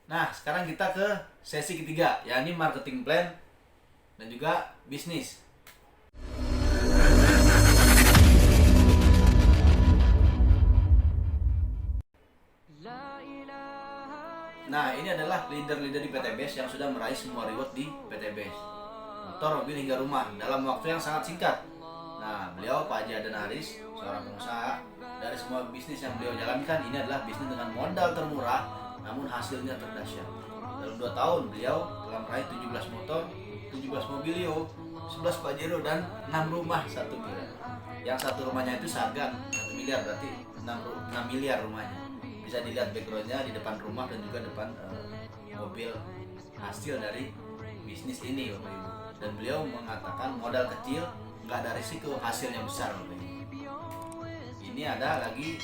Nah, sekarang kita ke sesi ketiga, yakni marketing plan dan juga bisnis. Nah, ini adalah leader-leader di PT Base yang sudah meraih semua reward di PT Base. Motor, mobil hingga rumah dalam waktu yang sangat singkat. Nah, beliau Pak Haji Aden Haris, seorang pengusaha. Dari semua bisnis yang beliau jalankan, ini adalah bisnis dengan modal termurah, namun hasilnya terdahsyat. Dalam 2 tahun, beliau telah meraih 17 motor, 17 mobilio, 11 Pajero, dan 6 rumah 1 miliar. Yang satu rumahnya itu seharga 1 miliar, berarti 6 miliar rumahnya. Bisa dilihat backgroundnya di depan rumah dan juga depan mobil hasil dari bisnis ini, Bapak Ibu. Dan beliau mengatakan modal kecil, nggak ada risiko, hasilnya besar, Bapak Ibu. Ini ada lagi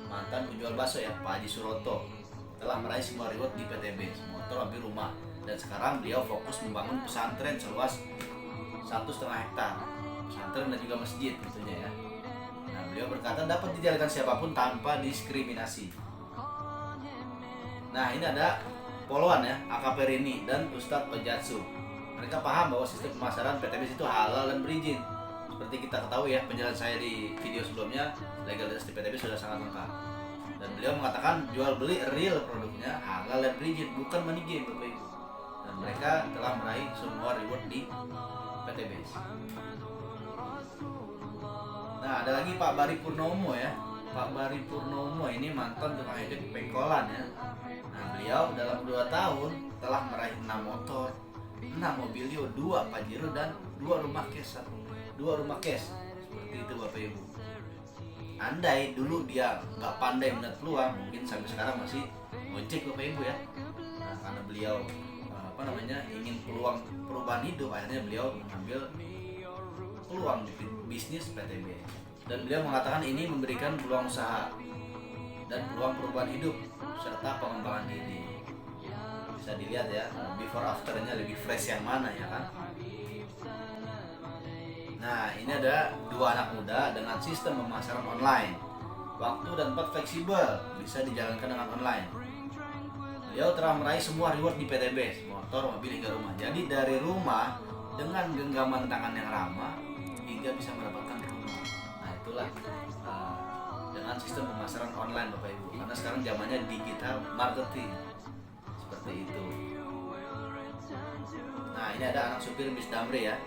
mantan penjual bakso ya, Pak Haji Suroto, telah meraih semua reward di PTB, motor, mobil, rumah. Dan sekarang beliau fokus membangun pesantren seluas 1,5 hektar, pesantren dan juga masjid tentunya ya. Nah, beliau berkata dapat dijalankan siapapun tanpa diskriminasi. Nah, ini ada poluan ya, AKP Rini dan Ustadz Ojatsu. Mereka paham bahwa sistem pemasaran PTBS itu halal dan berizin. Seperti kita ketahui ya, penjelasan saya di video sebelumnya, legalitas di PTBS sudah sangat lengkap. Dan beliau mengatakan jual beli real produknya halal dan berizin, bukan money game, Bapak Ibu. Dan mereka telah meraih semua reward di PTBS. Nah, ada lagi Pak Bari Purnomo ya. Pak Bari Purnomo ini mantan tukang ojek pengkolan ya. Nah, beliau dalam 2 tahun telah meraih 6 motor, 6 mobilio, 2 Pajero, dan 2 rumah cash. 2 rumah cash. Seperti itu Bapak Ibu. Andai dulu dia nggak pandai melihat peluang, mungkin sampai sekarang masih ojek Bapak Ibu ya. Nah, karena beliau ingin peluang perubahan hidup, akhirnya beliau mengambil peluang di bisnis PTB. Dan beliau mengatakan ini memberikan peluang usaha dan peluang perubahan hidup serta pengembangan diri. Bisa dilihat ya, before afternya lebih fresh yang mana ya kan. Nah, ini ada 2 anak muda dengan sistem pemasaran online. Waktu dan tempat fleksibel, bisa dijalankan dengan online. Beliau telah meraih semua reward di PTB, motor, mobil hingga rumah. Jadi dari rumah dengan genggaman tangan yang ramah hingga bisa mendapatkan rumah. Nah, itulah dengan sistem pemasaran online Bapak Ibu. Karena sekarang zamannya digital marketing. Seperti itu. Nah, ini ada anak supir bis Damri ya,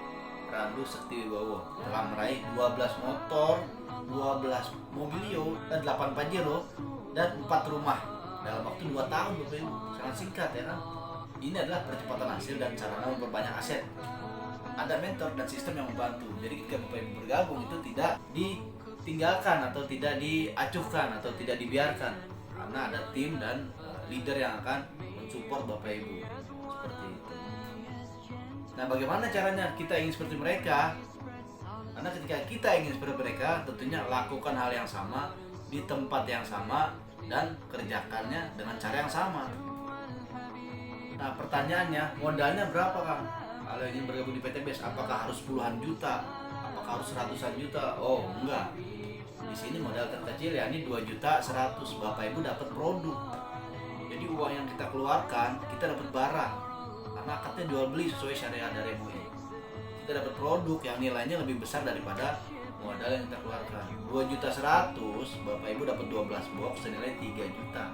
Randu Sekti Wibowo, telah meraih 12 motor, 12 mobilio, dan 8 Pajero, dan 4 rumah dalam waktu 2 tahun Bapak Ibu. Sangat singkat ya kan. Ini adalah percepatan hasil dan sarana memperbanyak aset. Ada mentor dan sistem yang membantu. Jadi ketika Bapak Ibu bergabung itu tidak ditinggalkan atau tidak diacuhkan atau tidak dibiarkan, karena ada tim dan leader yang akan mensupport Bapak Ibu. Seperti itu. Nah, bagaimana caranya kita ingin seperti mereka? Karena ketika kita ingin seperti mereka, tentunya lakukan hal yang sama di tempat yang sama dan kerjakannya dengan cara yang sama. Nah, pertanyaannya, modalnya berapa Kang? Kalau ingin bergabung di PTBS, apakah harus puluhan juta? Apakah harus ratusan juta? Oh, enggak. Di sini modal terkecil ya, ini 2.100.000. Bapak Ibu dapat produk. Jadi uang yang kita keluarkan, kita dapat barang. Karena akadnya jual beli sesuai syariat dari MUI. Kita dapat produk yang nilainya lebih besar daripada modal yang kita keluarkan. 2.100.000, Bapak Ibu dapat 12 box senilai 3 juta.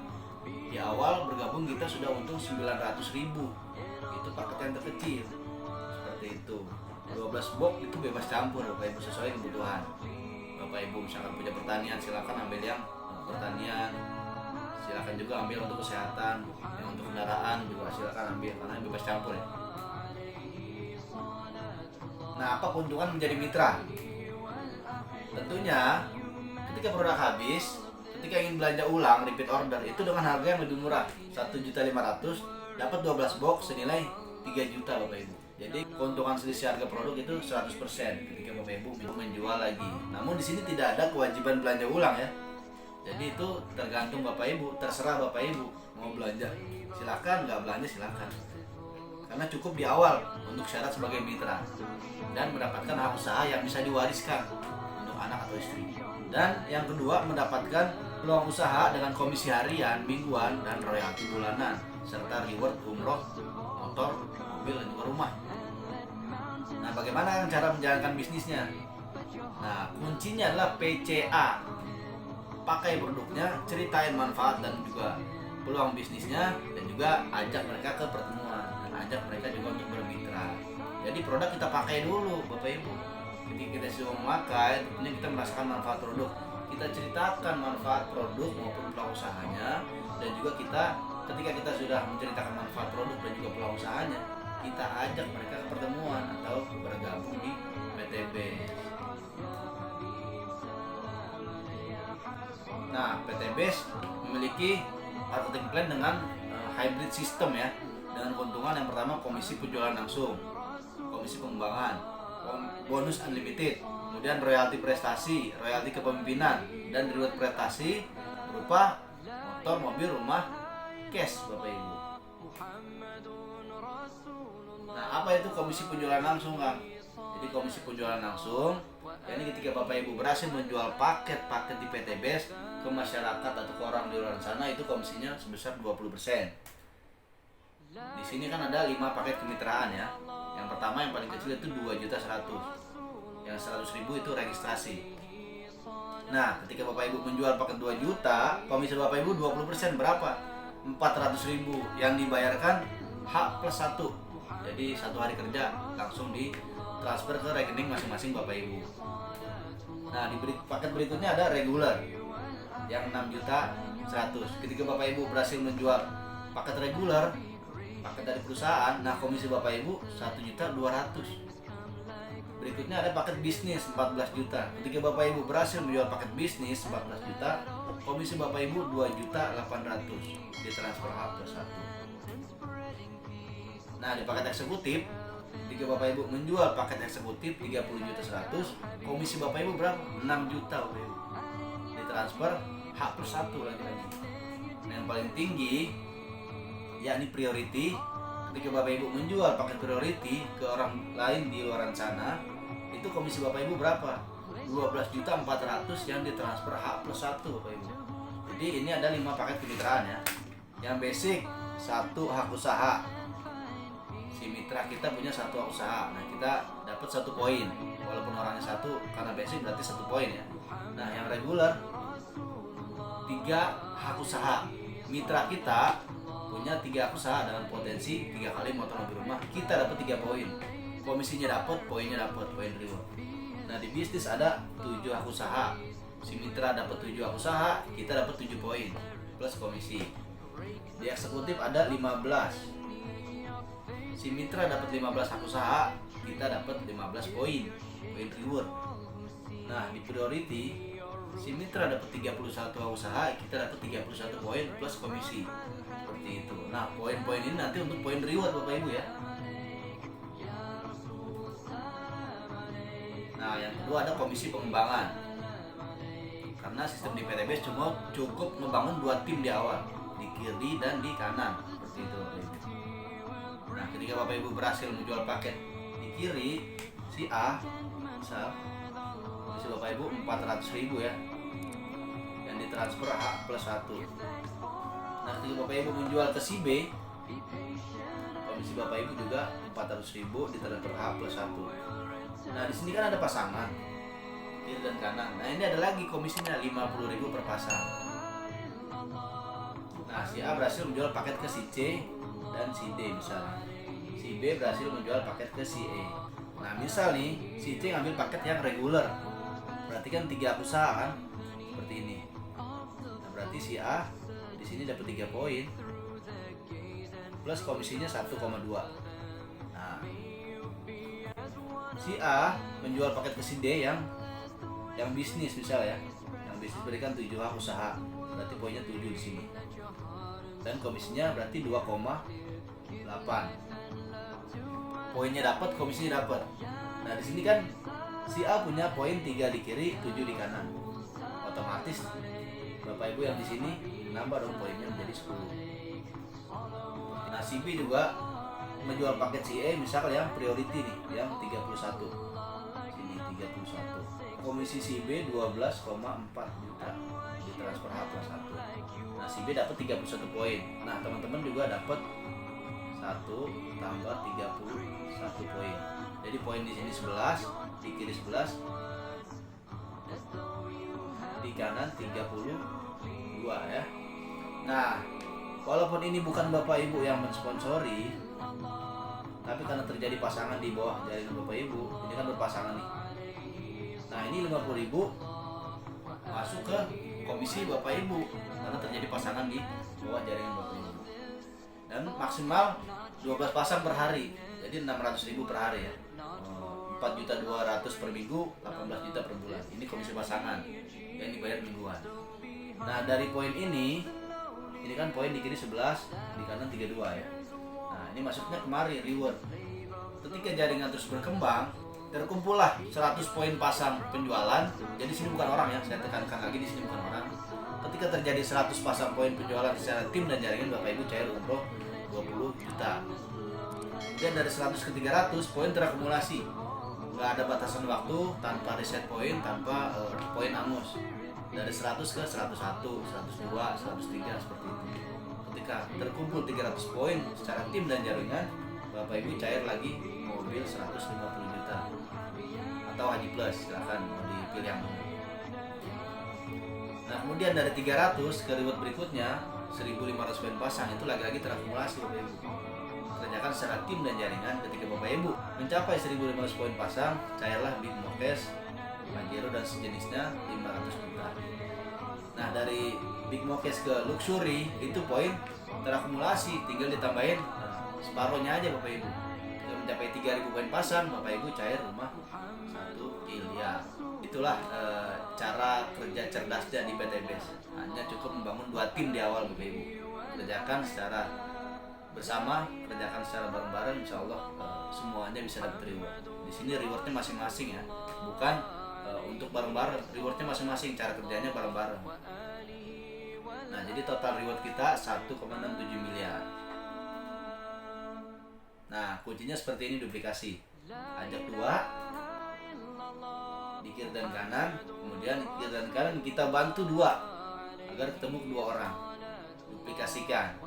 Di awal bergabung kita sudah untung 900.000. Itu paket yang terkecil. Seperti itu. 12 box itu bebas campur Bapak Ibu sesuai kebutuhan. Bapak Ibu misalkan punya pertanian, silakan ambil yang pertanian. Silakan juga ambil untuk kesehatan, yang untuk kendaraan juga silakan ambil karena bebas campur ya. Nah, apa keuntungan menjadi mitra? Tentunya ketika produk habis, ketika ingin belanja ulang, repeat order itu dengan harga yang lebih murah, 1.500.000 dapat 12 box senilai 3 juta Bapak Ibu. Jadi keuntungan selisih harga produk itu 100% ketika Bapak Ibu menjual lagi. Namun di sini tidak ada kewajiban belanja ulang ya. Jadi itu tergantung Bapak Ibu, terserah Bapak Ibu mau belanja silakan, nggak belanja silakan. Karena cukup di awal untuk syarat sebagai mitra dan mendapatkan hak usaha yang bisa diwariskan untuk anak atau istri. Dan yang kedua mendapatkan peluang usaha dengan komisi harian, mingguan, dan royalti bulanan, serta reward umroh, motor, mobil, dan juga rumah. Nah, bagaimana cara menjalankan bisnisnya? Nah, kuncinya adalah PCA. Pakai produknya, ceritain manfaat dan juga peluang bisnisnya, dan juga ajak mereka ke pertemuan dan ajak mereka juga untuk bermitra. Jadi produk kita pakai dulu, Bapak Ibu. Ketika kita sudah memakai, tentunya kita merasakan manfaat produk. Kita ceritakan manfaat produk maupun peluang usahanya, dan juga ketika kita sudah menceritakan manfaat produk dan juga peluang usahanya, kita ajak mereka ke pertemuan atau bergabung di PTB. Nah, PTBes memiliki marketing plan dengan hybrid system ya, dengan keuntungan yang pertama komisi penjualan langsung, komisi pengembangan, bonus unlimited, kemudian royalti prestasi, royalti kepemimpinan, dan reward prestasi berupa motor, mobil, rumah, cash, Bapak Ibu. Nah, apa itu komisi penjualan langsung, Kang? Jadi komisi penjualan langsung, ini ketika Bapak Ibu berhasil menjual paket-paket di PTBes ke masyarakat atau ke orang di luar sana, itu komisinya sebesar 20%. Di sini kan ada 5 paket kemitraan ya. Yang pertama yang paling kecil itu 2.100.000. Yang 100.000 itu registrasi. Nah, ketika Bapak Ibu menjual paket 2 juta, komisi Bapak Ibu 20% berapa? 400.000 yang dibayarkan H+1. Jadi 1 hari kerja langsung ditransfer ke rekening masing-masing Bapak Ibu. Nah, di paket berikutnya ada regular yang 6.100.000. Ketika Bapak Ibu berhasil menjual paket regular, paket dari perusahaan, nah komisi Bapak Ibu 1.200.000. Berikutnya ada paket bisnis 14 juta. Ketika Bapak Ibu berhasil menjual paket bisnis 14 juta, komisi Bapak Ibu 2.800.000 ditransfer H+1. Nah, di paket eksekutif, ketika Bapak Ibu menjual paket eksekutif 30.100.000, komisi Bapak Ibu berapa? 6 juta Bapak Ibu ditransfer H+1 lagi. Nah, yang paling tinggi yakni priority. Ketika Bapak Ibu menjual paket priority ke orang lain di luar sana, itu komisi Bapak Ibu berapa? 12.400.000 yang ditransfer H+1 Bapak Ibu. Jadi ini ada 5 paket kemitraan ya. Yang basic 1 hak usaha. Si mitra kita punya 1 hak usaha. Nah, kita dapat 1 poin. Walaupun orangnya 1, karena basic berarti 1 poin ya. Nah, yang regular 3 hak usaha. Mitra kita punya 3 hak usaha dengan potensi 3 kali motor mobil rumah, kita dapat 3 poin. Komisinya dapat, poinnya dapat, poin reward. Nah, di bisnis ada 7 hak usaha. Si mitra dapat 7 hak usaha, kita dapat 7 poin plus komisi. Di eksekutif ada 15. Si mitra dapat 15 hak usaha, kita dapat 15 poin reward. Nah, di priority si mitra dapat 31 hak usaha, kita dapat 31 poin plus komisi. Seperti itu. Nah, poin-poin ini nanti untuk poin reward Bapak Ibu ya. Nah, yang kedua ada komisi pengembangan. Karena sistem di PTBes cukup membangun 2 tim di awal, di kiri dan di kanan. Seperti itu. Nah, ketika Bapak Ibu berhasil menjual paket di kiri, si A, misal komisi Bapak Ibu 400.000 ya, yang ditransfer H+1. Nah, ketika Bapak Ibu menjual ke si B, komisi Bapak Ibu juga 400.000 ditransfer H+1. Nah, di sini kan ada pasangan kiri dan kanan. Nah, ini ada lagi komisinya 50.000 per pasang. Nah, si A berhasil menjual paket ke si C dan si D misalnya. Si B berhasil menjual paket ke si E. Nah, misal nih si C ngambil paket yang regular. Berarti kan 3 usaha kan? Seperti ini. Nah, berarti si A di sini dapat 3 poin plus komisinya 1,2. Nah, si A menjual paket ke si D yang bisnis misal ya. Yang bisnis berikan 7 hak usaha. Berarti poinnya 7 di sini. Dan komisinya berarti 2,8. Poinnya dapat, komisinya dapat. Nah, di sini kan si A punya poin 3 di kiri, 7 di kanan. Otomatis Bapak Ibu yang di sini nambah dong poinnya menjadi 10. Nah, si B juga menjual paket si E misal yang priority nih, yang 31. Sini 31. Komisi si B 12,4 juta transfer H plus 1. Nah si B dapat 31 poin. Nah teman-teman juga dapat 1 tambah 31 poin. Jadi poin di sini 11, di kiri 11, di kanan 32 ya. Nah, walaupun ini bukan Bapak Ibu yang mensponsori, tapi karena terjadi pasangan di bawah jaringan Bapak Ibu, ini kan berpasangan nih. Nah, ini 50.000 masuk ke komisi Bapak Ibu karena terjadi pasangan di bawah jaringan Bapak Ibu. Dan maksimal 12 pasang per hari. Jadi 600.000 per hari ya. 4.200.000 per minggu, 18 juta per bulan. Ini komisi pasangan yang dibayar mingguan. Nah, dari poin ini kan poin di kiri 11, di kanan 32 ya. Nah, ini masuknya kemari reward. Ketika jaringan terus berkembang, terkumpullah 100 poin pasang penjualan. Jadi sini bukan orang ya, saya tekankan lagi di sini bukan orang. Ketika terjadi 100 pasang poin penjualan secara tim dan jaringan, Bapak Ibu cair umroh 20 juta. Kemudian dari 100 ke 300 poin terakumulasi. Nggak ada batasan waktu, tanpa reset poin, tanpa poin angus. Dari 100 ke 101, 102, 103 seperti itu. Ketika terkumpul 300 poin secara tim dan jaringan, Bapak Ibu cair lagi mobil 150 juta atau Haji Plus, silakan mau dipilih yang mana. Nah kemudian dari 300 ke reward berikutnya 1.500 poin pasang itu lagi-lagi terakumulasi Bapak Ibu. Kerjakan secara tim dan jaringan. Ketika Bapak Ibu mencapai 1.500 poin pasang, cairlah Big Mokes, Pajero dan sejenisnya 500 juta. Nah dari Big Mokes ke Luxury itu poin terakumulasi, tinggal ditambahin separohnya aja Bapak Ibu. Jika mencapai 3.000 poin pasang, Bapak Ibu cair rumah 1 miliar. Itulah cara kerja cerdasnya di PT BES. Hanya cukup membangun 2 tim di awal Bapak Ibu. Kerjakan secara bersama, kerjakan secara bareng-bareng, insya Allah semuanya bisa dapat reward. Di sini rewardnya masing-masing ya, bukan untuk bareng-bareng. Rewardnya masing-masing, cara kerjanya bareng-bareng. Nah jadi total reward kita 1,67 miliar. Nah kuncinya seperti ini, duplikasi. Ajak 2 di kiri dan kanan, kemudian kiri dan kanan kita bantu 2 agar ketemu kedua orang. Duplikasikan.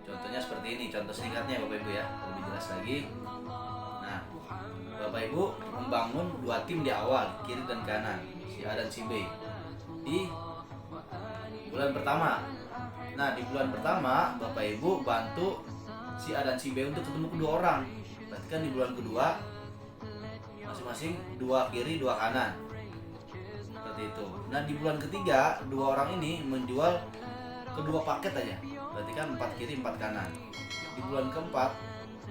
Contohnya seperti ini, contoh singkatnya Bapak Ibu ya, lebih jelas lagi. Nah, Bapak Ibu membangun 2 tim di awal, kiri dan kanan, si A dan si B di bulan pertama. Nah, di bulan pertama Bapak Ibu bantu si A dan si B untuk ketemu kedua orang. Berarti kan di bulan kedua masing-masing 2 kiri 2 kanan, seperti itu. Nah, di bulan ketiga 2 orang ini menjual kedua paket aja, berarti kan 4 kiri 4 kanan. Di bulan keempat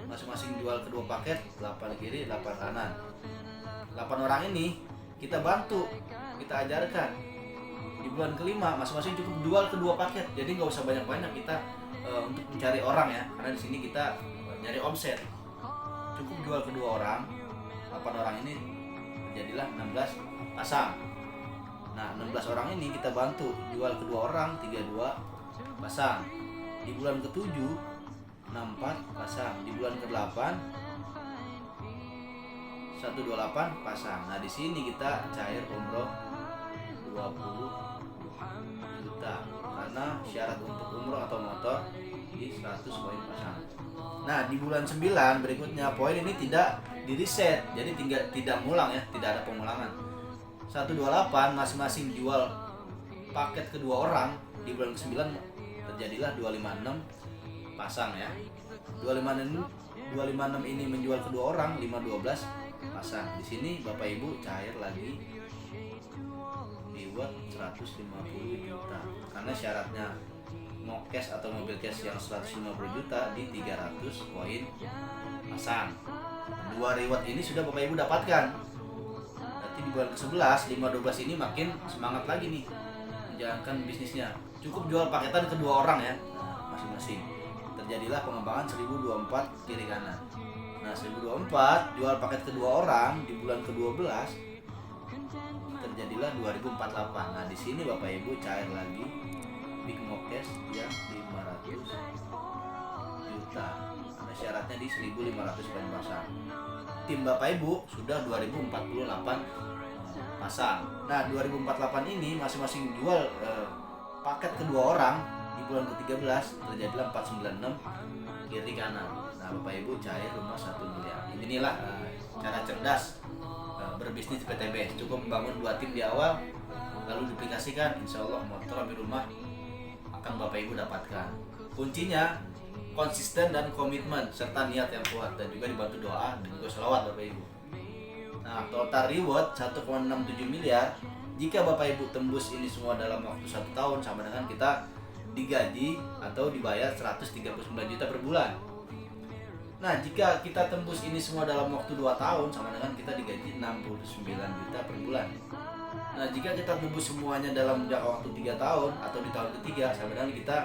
masing-masing jual kedua paket, 8 kiri 8 kanan. 8 orang ini kita bantu, kita ajarkan. Di bulan kelima masing-masing cukup jual kedua paket, jadi nggak usah banyak-banyak kita untuk mencari orang ya, karena di sini kita nyari omset. Cukup jual kedua orang, 8 orang ini terjadilah 16 pasang. Nah 16 orang ini kita bantu jual kedua orang 32 pasang. Di bulan ke-7 64 pasang. Di bulan ke-8 128 pasang. Nah di sini kita cair umroh 20 juta karena syarat untuk umroh atau motor di 100 poin pasang. Nah di bulan 9 berikutnya poin ini tidak di reset, jadi tidak ngulang ya, tidak ada pengulangan. 128 masing-masing jual paket kedua orang. Di bulan ke-9 terjadilah 256 pasang ya. 256 ini menjual kedua orang, 512 pasang. Di sini Bapak Ibu cair lagi reward 150 juta. Karena syaratnya mau cash atau mobil cash yang 150 juta di 300 poin pasang. 2 reward ini sudah Bapak Ibu dapatkan. Nanti di bulan ke-11 512 ini makin semangat lagi nih menjalankan bisnisnya. Cukup jual paketan kedua orang ya, masing-masing. Terjadilah pengembangan 1024 kiri kanan. Nah 1024 jual paket kedua orang di bulan ke-12 terjadilah 2048. Nah di sini Bapak Ibu cair lagi Big Mokes yang 500 juta. Karena syaratnya di 1.500 poin pasang. Tim Bapak Ibu sudah 2048 pasang. Nah 2048 ini masing-masing jual paket kedua orang di bulan ke-13 terjadilah 496 kiri kanan. Nah Bapak Ibu cair rumah 1 miliar. Inilah cara cerdas berbisnis di PTB. Cukup membangun 2 tim di awal, lalu duplikasikan, insya Allah motor ambil rumah akan Bapak Ibu dapatkan. Kuncinya konsisten dan komitmen serta niat yang kuat, dan juga dibantu doa dan juga sholawat Bapak Ibu. Nah total reward 1,67 miliar jika Bapak Ibu tembus ini semua dalam waktu 1 tahun, sama dengan kita digaji atau dibayar 139 juta per bulan. Nah jika kita tembus ini semua dalam waktu 2 tahun, sama dengan kita digaji 69 juta per bulan. Nah jika kita tembus semuanya dalam jangka waktu 3 tahun atau di tahun ketiga, sama dengan kita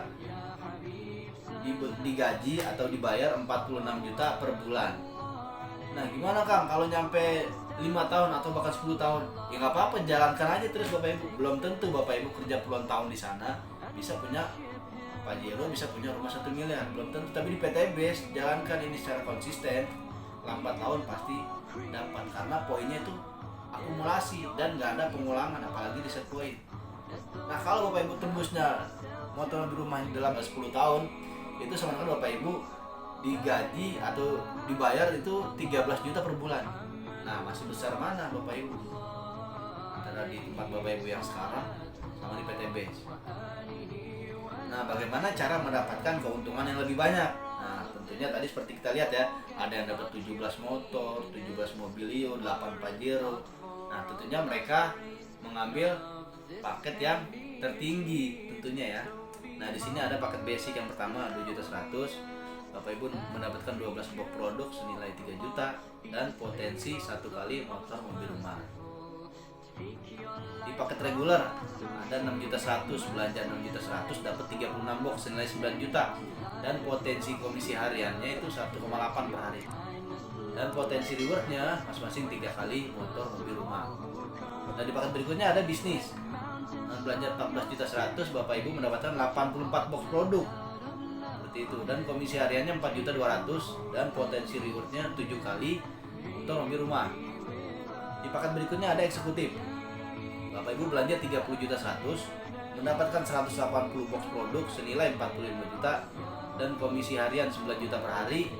digaji atau dibayar 46 juta per bulan. Nah gimana Kang kalau nyampe 5 tahun atau bahkan 10 tahun? Ya nggak apa-apa, jalankan aja terus Bapak Ibu. Belum tentu Bapak Ibu kerja puluhan tahun di sana bisa punya Pajero, bisa punya rumah 1 miliar, belum tentu. Tapi di PTB jalankan ini secara konsisten, lambat laun pasti dapat, karena poinnya itu akumulasi dan nggak ada pengulangan, apalagi di set poin. Nah kalau Bapak Ibu tembusnya motor di rumah dalam 10 tahun, itu sama dengan Bapak Ibu digaji atau dibayar itu 13 juta per bulan. Nah masih besar mana Bapak Ibu antara di tempat Bapak Ibu yang sekarang sama di PTB? Nah bagaimana cara mendapatkan keuntungan yang lebih banyak? Nah tentunya tadi seperti kita lihat ya, ada yang dapat 17 motor, 17 mobilio, 8 Pajero. Nah tentunya mereka mengambil paket yang tertinggi tentunya ya. Nah di sini ada paket basic yang pertama 2.100.000. Bapak Ibu mendapatkan 12 box produk senilai 3 juta dan potensi 1 kali motor mobil rumah. Di paket reguler ada 6.100.000, belanja 6.100.000 dapat 36 box senilai 9 juta dan potensi komisi hariannya itu 1,8 per hari. Dan potensi rewardnya masing-masing 3 kali motor mobil rumah. Nah di paket berikutnya ada bisnis. Dengan belanja 14.100.000 Bapak Ibu mendapatkan 84 box produk. Seperti itu, dan komisi hariannya 4.200.000 dan potensi rewardnya 7 kali motor mobil rumah. Di paket berikutnya ada eksekutif. Bapak Ibu belanja 30.100.000 mendapatkan 180 box produk senilai 45 juta dan komisi harian 9 juta per hari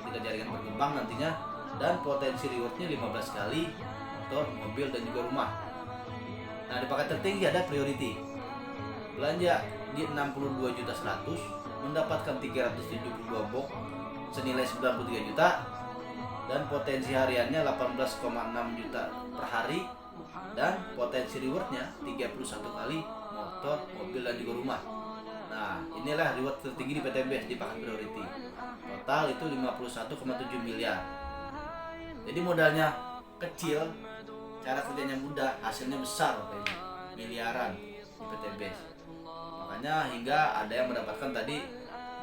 ketika jaringan berkembang nantinya, dan potensi rewardnya 15 kali motor, mobil, dan juga rumah. Nah di paket tertinggi ada priority. Belanja di 62.100.000 mendapatkan 372 box senilai 93 juta dan potensi hariannya 18,6 juta per hari dan potensi rewardnya 31 kali motor, mobil, dan juga rumah. Nah inilah reward tertinggi di PTB di paket priority. Total itu 51,7 miliar. Jadi modalnya kecil, cara kerjanya mudah, hasilnya besar, miliaran di PTB. Makanya hingga ada yang mendapatkan tadi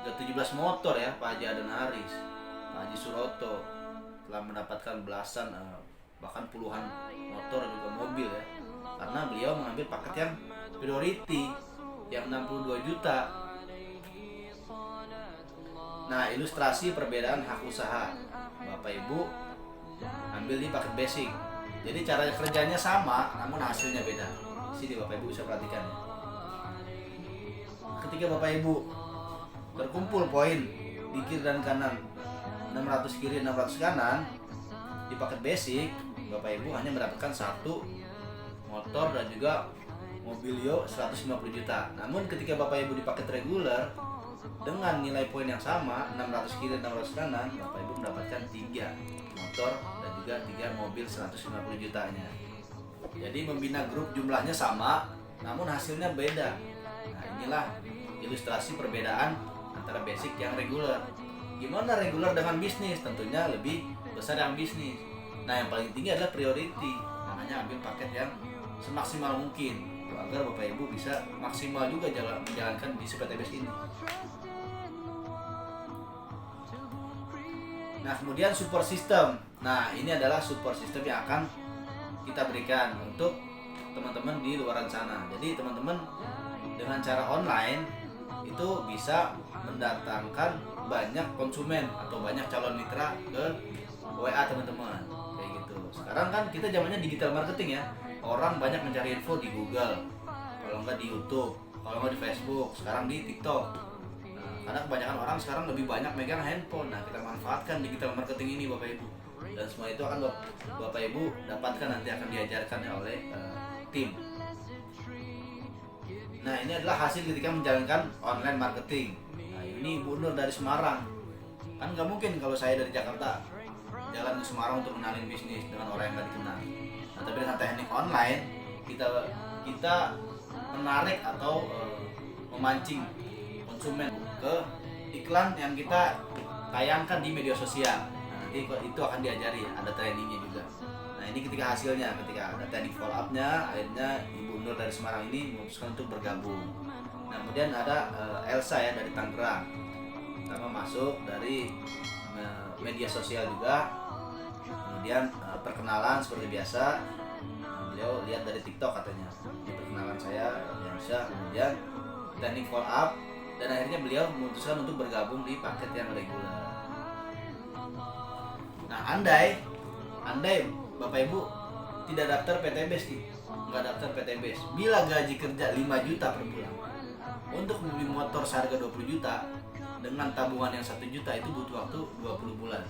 17 motor ya, Pak Haji Adan Haris, Pak Haji Suroto telah mendapatkan belasan bahkan puluhan motor dan juga mobil ya, karena beliau mengambil paket yang priority yang 62 juta. Nah ilustrasi perbedaan hak usaha, Bapak Ibu ambil di paket basic. Jadi cara kerjanya sama namun hasilnya beda. Sini Bapak Ibu bisa perhatikan ya. Ketika Bapak Ibu terkumpul poin di kiri dan kanan, 600 kiri 600 kanan, di paket basic Bapak Ibu hanya mendapatkan 1 motor dan juga mobilio 150 juta. Namun ketika Bapak Ibu di paket reguler dengan nilai poin yang sama, 600 kiri 600 kanan, Bapak Ibu mendapatkan 3 motor dan juga 3 mobil 150 jutanya. Jadi membina grup jumlahnya sama namun hasilnya beda. Nah inilah ilustrasi perbedaan antara basic yang reguler. Gimana reguler dengan bisnis? Tentunya lebih besar yang bisnis. Nah yang paling tinggi adalah priority. Makanya ambil paket yang semaksimal mungkin agar Bapak Ibu bisa maksimal juga menjalankan di PTBS ini. Nah kemudian support system. Nah ini adalah support system yang akan kita berikan untuk teman-teman di luaran sana. Jadi teman-teman dengan cara online itu bisa mendatangkan banyak konsumen atau banyak calon mitra ke WA teman-teman kayak gitu. Sekarang kan kita zamannya digital marketing ya, orang banyak mencari info di Google, kalau nggak di YouTube, kalau nggak di Facebook, sekarang di TikTok. Nah, karena kebanyakan orang sekarang lebih banyak megang handphone. Nah, kita manfaatkan digital marketing ini Bapak Ibu. Dan semua itu akan Bapak Ibu dapatkan, nanti akan diajarkan oleh tim. Nah, ini adalah hasil ketika menjalankan online marketing. Nah, ini Bu Nur dari Semarang. Kan nggak mungkin kalau saya dari Jakarta jalan ke Semarang untuk mengenalin bisnis dengan orang yang nggak dikenal. Nah, tapi dengan teknik online kita menarik atau memancing konsumen ke iklan yang kita tayangkan di media sosial. Nah, nanti itu akan diajari, ada trainingnya juga. Nah, ini ketika hasilnya, ketika ada teknik follow up-nya, akhirnya Ibu Nur dari Semarang ini memutuskan untuk bergabung. Nah, kemudian ada Elsa ya dari Tangerang, pertama masuk dari media sosial juga, kemudian perkenalan seperti biasa. Beliau lihat dari TikTok katanya, ini perkenalan saya Elsa, kemudian teknik follow up, dan akhirnya beliau memutuskan untuk bergabung di paket yang reguler. Nah, andai Bapak Ibu tidak daftar PTBS nih, nggak daftar PTBS, bila gaji kerja 5 juta per bulan, untuk membeli motor seharga 20 juta dengan tabungan yang 1 juta itu butuh waktu 20 bulan.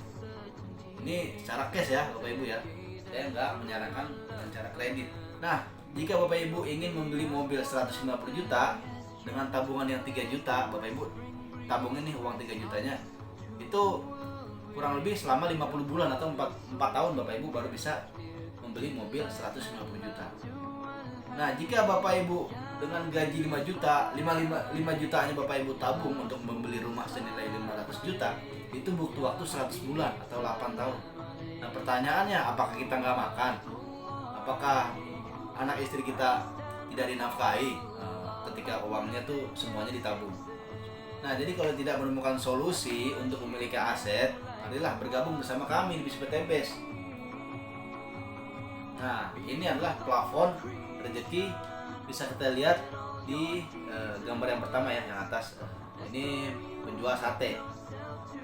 Ini secara cash ya Bapak Ibu ya, saya nggak menyarankan dengan cara kredit. Nah, jika Bapak Ibu ingin membeli mobil 150 juta dengan tabungan yang 3 juta, Bapak Ibu tabungin nih uang 3 jutanya, itu kurang lebih selama 50 bulan atau 4 tahun Bapak Ibu baru bisa membeli mobil 150 juta. Nah, jika Bapak Ibu dengan gaji 5 juta, 5 jutanya Bapak Ibu tabung untuk membeli rumah senilai 500 juta, itu butuh waktu 100 bulan atau 8 tahun. Nah, pertanyaannya, apakah kita nggak makan? Apakah anak istri kita tidak dinafkahi ketika uangnya tuh semuanya ditabung? Nah, jadi kalau tidak menemukan solusi untuk memiliki aset, marilah bergabung bersama kami di Bis PTBS. Nah, ini adalah plafon rezeki, bisa kita lihat di gambar yang pertama ya, yang atas. Ini penjual sate,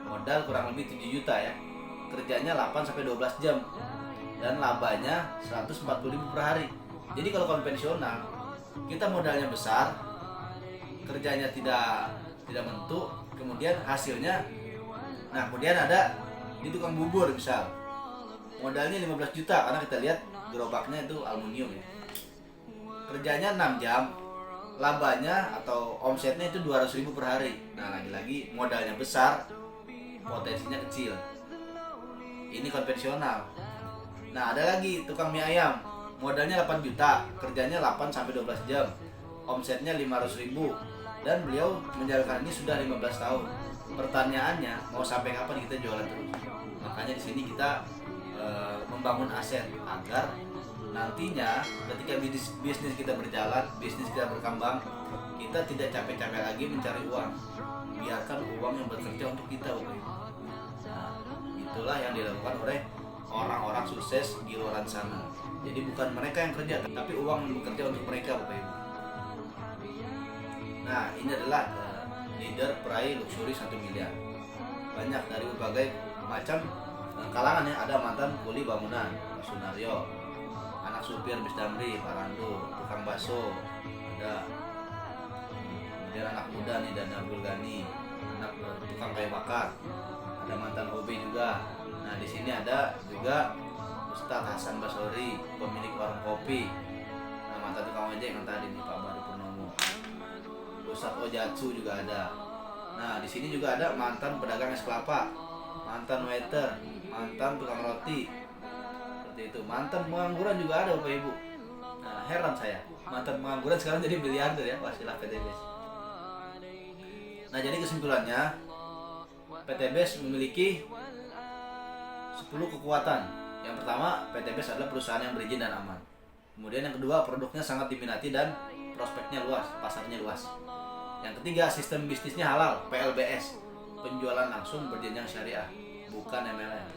modal kurang lebih 7 juta ya, kerjanya 8 sampai 12 jam, dan labanya 140.000 per hari. Jadi kalau konvensional, kita modalnya besar, kerjanya tidak menentu, kemudian hasilnya. Nah, kemudian ada di tukang bubur misal, modalnya 15 juta karena kita lihat gerobaknya itu aluminium ya, kerjanya 6 jam, labanya atau omsetnya itu 200.000 per hari. Nah, lagi-lagi modalnya besar, potensinya kecil. Ini konvensional. Nah, ada lagi tukang mie ayam, modalnya 8 juta, kerjanya 8 sampai 12 jam, omsetnya 500.000, dan beliau menjalankan ini sudah 15 tahun. Pertanyaannya, mau sampai kapan kita jualan terus? Makanya di sini kita membangun aset agar nantinya ketika bisnis kita berjalan, bisnis kita berkembang, kita tidak capek-capek lagi mencari uang. Biarkan uang yang bekerja untuk kita, Bapak Ibu. Nah, itulah yang dilakukan oleh orang-orang sukses di luar sana. Jadi bukan mereka yang kerja, tapi uang yang bekerja untuk mereka, Bapak Ibu. Nah, ini adalah leader peraih luxury 1 miliar. Banyak dari berbagai macam kalangan ya, ada mantan kuli bangunan, Pak Sunario, anak supir bis Damri, Pak Randu, tukang bakso, ada kemudian anak muda nih, dan Abdul Ghani, anak tukang kayu bakar, ada mantan OB juga. Nah, di sini ada juga Ustadz Hasan Basori, pemilik warung kopi, nah, mantan tukang ojek yang tadi nih, Pak Baru Purnomo. Ustadz Ojatsu juga ada. Nah, di sini juga ada mantan pedagang es kelapa, mantan waiter, mantan tukang roti, seperti itu. Mantan pengangguran juga ada, Bapak Ibu. Nah, heran saya, mantan pengangguran sekarang jadi miliarder ya, pastilah PTBS. Nah, jadi kesimpulannya, PTBS memiliki 10 kekuatan. Yang pertama, PTBS adalah perusahaan yang berizin dan aman. Kemudian yang kedua, produknya sangat diminati dan prospeknya luas, pasarnya luas. Yang ketiga, sistem bisnisnya halal, PLBS, penjualan langsung berjenjang syariah, bukan MLM.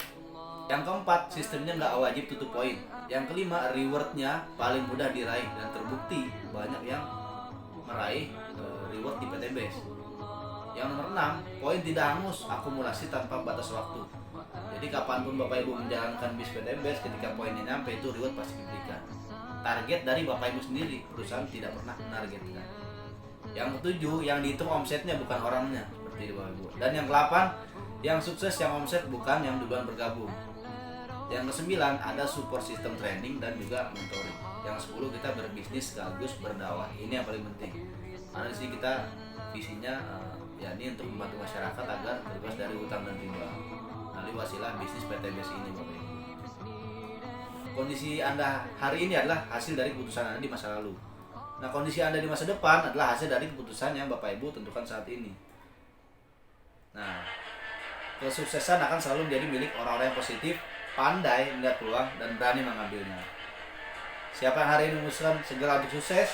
Yang keempat, sistemnya nggak wajib tutup poin. Yang kelima, rewardnya paling mudah diraih dan terbukti banyak yang meraih reward di PTBS. Yang nomor 6, poin tidak hangus, akumulasi tanpa batas waktu. Jadi kapanpun Bapak Ibu menjalankan bis PTBS, ketika poinnya nyampe itu reward pasti diberikan. target dari Bapak Ibu sendiri. Perusahaan tidak pernah menargetkan. Yang ketujuh, yang dihitung omsetnya bukan orangnya, seperti itu Bapak Ibu. Dan yang ke-8, yang sukses yang omset bukan yang duluan bergabung. Yang ke-9, ada support system training dan juga mentoring. Yang 10, kita berbisnis sekaligus berdakwah. Ini yang paling penting. Karena di sini kita visinya yakni untuk membantu masyarakat agar terbebas dari hutang dan riba. Melalui wasilah bisnis PTBS ini Bapak Ibu. Kondisi Anda hari ini adalah hasil dari keputusan Anda di masa lalu. Nah, kondisi Anda di masa depan adalah hasil dari keputusan yang Bapak Ibu tentukan saat ini. Nah, kesuksesan akan selalu menjadi milik orang-orang yang positif, pandai melihat peluang, dan berani mengambilnya. Siapa yang hari ini memutuskan segera untuk sukses,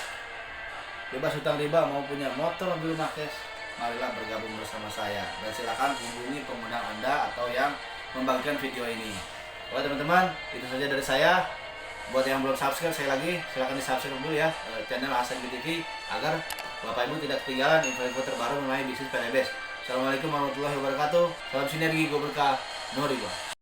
bebas hutang riba, mau punya motor, mobil rumah cash, marilah bergabung bersama saya. Dan silakan hubungi pemenang Anda atau yang membagikan video ini. Oke teman-teman, itu saja dari saya. Buat yang belum subscribe, saya lagi silakan di-subscribe dulu ya channel ASMB TV agar Bapak Ibu tidak ketinggalan info-info terbaru mengenai bisnis PTBS. Assalamualaikum warahmatullahi wabarakatuh. Salam sinergi, go berkah, no riba.